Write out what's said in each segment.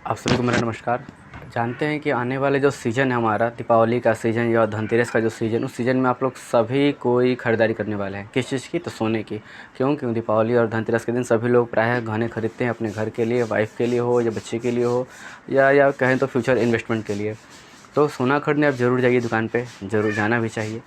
आप सभी को मेरा नमस्कार। जानते हैं कि आने वाले जो सीज़न है हमारा दीपावली का सीज़न या धनतेरस का जो सीज़न, उस सीज़न में आप लोग सभी कोई ख़रीदारी करने वाले हैं। किस चीज़ की? तो सोने की। क्यों दीपावली और धनतेरस के दिन सभी लोग प्रायः गहने खरीदते हैं अपने घर के लिए, वाइफ़ के लिए हो या बच्चे के लिए हो या कहें तो फ्यूचर इन्वेस्टमेंट के लिए। तो सोना खरीदने आप ज़रूर जाइए दुकान पे, ज़रूर जाना भी चाहिए।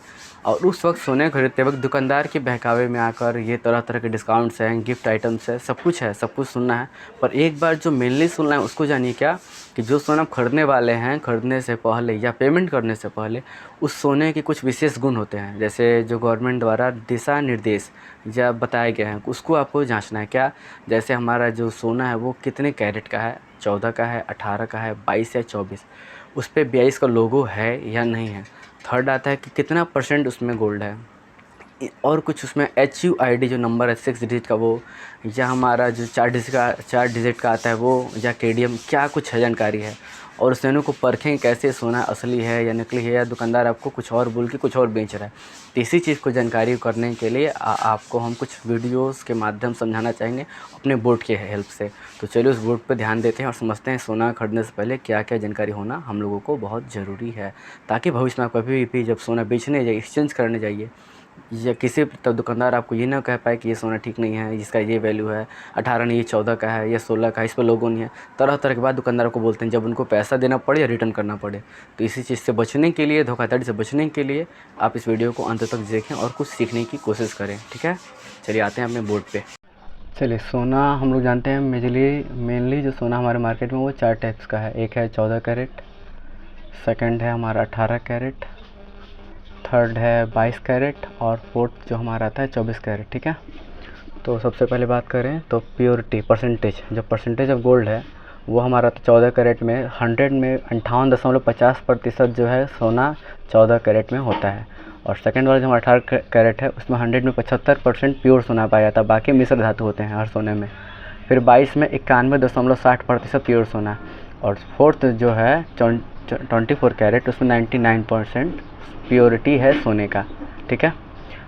और उस वक्त सोने खरीदते वक्त दुकानदार के बहकावे में आकर ये तरह तरह के डिस्काउंट्स हैं, गिफ्ट आइटम्स है, सब कुछ सुनना है। पर एक बार जो मेनली सुनना है उसको जानिए क्या, कि जो सोना आप खरीदने वाले हैं, खरीदने से पहले या पेमेंट करने से पहले उस सोने के कुछ विशेष गुण होते हैं। जैसे जो गवर्नमेंट द्वारा दिशा निर्देश या बताए गए हैं उसको आपको जांचना है। क्या? जैसे हमारा जो सोना है वो कितने कैरेट का है, 14 का है, 18 का है, 22 या 24, उस पर 22 का लोगो है या नहीं है। थर्ड आता है कि कितना % उसमें गोल्ड है, और कुछ उसमें HUID जो नंबर है 6 डिजिट का वो, या हमारा जो 4 डिजिट का आता है वो, या KDM, क्या कुछ है जानकारी है। और उस सोने को परखें कैसे, सोना असली है या नकली है, या दुकानदार आपको कुछ और बोल के कुछ और बेच रहा है। तो इसी चीज़ को जानकारी करने के लिए आपको हम कुछ वीडियोस के माध्यम समझाना चाहेंगे अपने बोर्ड के हेल्प से। तो चलिए उस बोर्ड पर ध्यान देते हैं और समझते हैं सोना खरीदने से पहले क्या क्या जानकारी होना हम लोगों को बहुत ज़रूरी है, ताकि भविष्य में आप कभी भी जब सोना बेचने जाइए, एक्सचेंज करने जाइए, या किसी तब दुकानदार आपको ये ना कह पाए कि ये सोना ठीक नहीं है, इसका ये वैल्यू है 18 नहीं, ये 14 का है, ये 16 का है, इस पर लोगो नहीं है। तरह तरह के बाद दुकानदार को बोलते हैं जब उनको पैसा देना पड़े या रिटर्न करना पड़े। तो इसी चीज़ से बचने के लिए, धोखाधड़ी से बचने के लिए आप इस वीडियो को अंत तक देखें और कुछ सीखने की कोशिश करें। ठीक है, चलिए आते हैं अपने बोर्ड पे। चलिए, सोना हम लोग जानते हैं मेनली जो सोना हमारे मार्केट में वो 4 टाइप्स का है। एक है 14 कैरेट, सेकंड है हमारा 18 कैरेट, थर्ड है 22 कैरेट, और फोर्थ जो हमारा आता है 24 कैरेट। ठीक है, तो सबसे पहले बात करें तो प्योरिटी परसेंटेज, जो परसेंटेज ऑफ गोल्ड है वो हमारा 14 कैरेट में 100 में 58.50% जो है सोना 14 कैरेट में होता है। और सेकंड वाला जो हमारा 18 कैरेट है उसमें 100 में 75% प्योर सोना पाया जाता है, बाकी मिश्र धातु होते हैं हर सोने में। फिर 22 में 91.60% प्योर सोना। और फोर्थ जो है 24 कैरेट, उसमें 99% प्योरिटी है सोने का। ठीक है,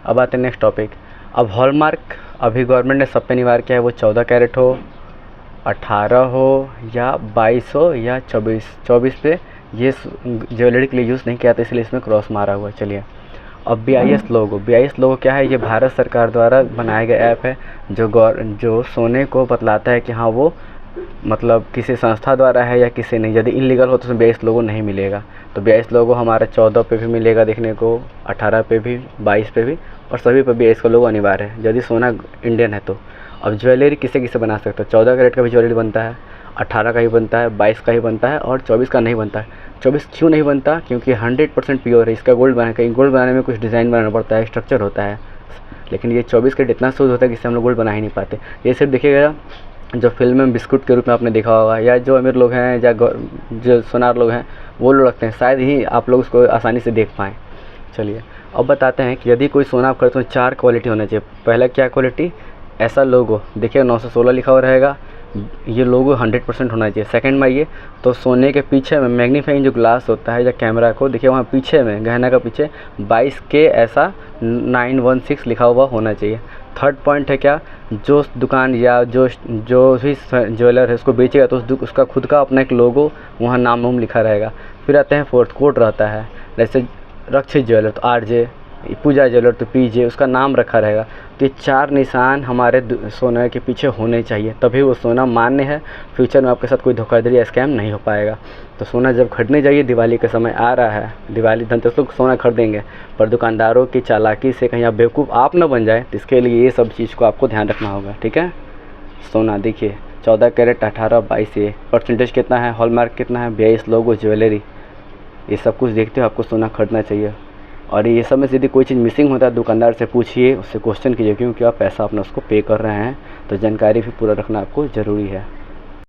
अब आते हैं नेक्स्ट टॉपिक। अब हॉलमार्क अभी गवर्नमेंट ने सब पे अनिवार्य किया है, वो 14 कैरेट हो, 18 हो या 22 हो या 24 पे ये ज्वेलरी के लिए यूज़ नहीं किया था, इसलिए इसमें क्रॉस मारा हुआ है। चलिए, अब BIS लोगो क्या है? ये भारत सरकार द्वारा बनाया गया ऐप है जो सोने को बतलाता है कि हाँ वो मतलब किसी संस्था द्वारा है या किसी नहीं। यदि इनलीगल हो तो उसमें BIS लोगो नहीं मिलेगा। तो BIS लोगो हमारा 14 पे भी मिलेगा देखने को, 18 पे भी, 22 पे भी, और सभी पे BIS का लोगो अनिवार्य है यदि सोना इंडियन है तो। अब ज्वेलरी किसे बना सकते हो? 14 कैरेट का भी ज्वेलरी बनता है, 18 का ही बनता है, 22 का ही बनता है, और 24 का नहीं बनता है। 24 क्यों नहीं बनता? क्योंकि 100% प्योर है। इसका गोल्ड बनाने में कुछ डिज़ाइन बनाना पड़ता है, स्ट्रक्चर होता है। लेकिन ये 24 कैरेट इतना शुद्ध होता है कि इससे हम लोग गोल्ड बना ही नहीं पाते। ये सिर्फ देखिएगा जो फिल्म में बिस्कुट के रूप में आपने देखा होगा, या जो अमीर लोग हैं या जो सोनार लोग हैं वो लोग रखते हैं, शायद ही आप लोग उसको आसानी से देख पाएँ। चलिए, अब बताते हैं कि यदि कोई सोना आप खरीदते हो 4 क्वालिटी होना चाहिए। पहला क्या क्वालिटी? ऐसा लोगो देखिए 916 लिखा हुआ रहेगा, ये लोगो 100% होना चाहिए। सेकंड में ये तो सोने के पीछे में मैग्नीफाइंग जो ग्लास होता है या कैमरा को देखिए वहाँ पीछे में गहना का पीछे 22K ऐसा 916 लिखा हुआ होना चाहिए। थर्ड पॉइंट है क्या? जो दुकान या जो भी ज्वेलर है उसको बेचेगा तो उसका खुद का अपना एक लोगो वहाँ नाम लिखा रहेगा। फिर आते हैं फोर्थ, कोड रहता है। जैसे रक्षित ज्वेलर तो RJ, पूजा ज्वेलर तो PJ, उसका नाम रखा रहेगा। तो ये 4 निशान हमारे सोने के पीछे होने चाहिए, तभी वो सोना मान्य है। फ्यूचर में आपके साथ कोई धोखाधड़ी या स्कैम नहीं हो पाएगा। तो सोना जब खरीदने जाइए, दिवाली का समय आ रहा है, दिवाली धनतेरस लोग सोना खरीदेंगे, पर दुकानदारों की चालाकी से कहीं आप बेवकूफ़ आप न बन जाए, तो इसके लिए ये सब चीज़ को आपको ध्यान रखना होगा। ठीक है, सोना देखिए 14 कैरेट, 18, 22, ये परसेंटेज कितना है, हॉलमार्क कितना है, BIS लोगो, ज्वेलरी, ये सब कुछ देखते हुए आपको सोना खरीदना चाहिए। और ये सब में से यदि कोई चीज़ मिसिंग होता है दुकानदार से पूछिए, उससे क्वेश्चन कीजिए, क्योंकि आप पैसा अपना उसको पे कर रहे हैं। तो जानकारी भी पूरा रखना आपको ज़रूरी है।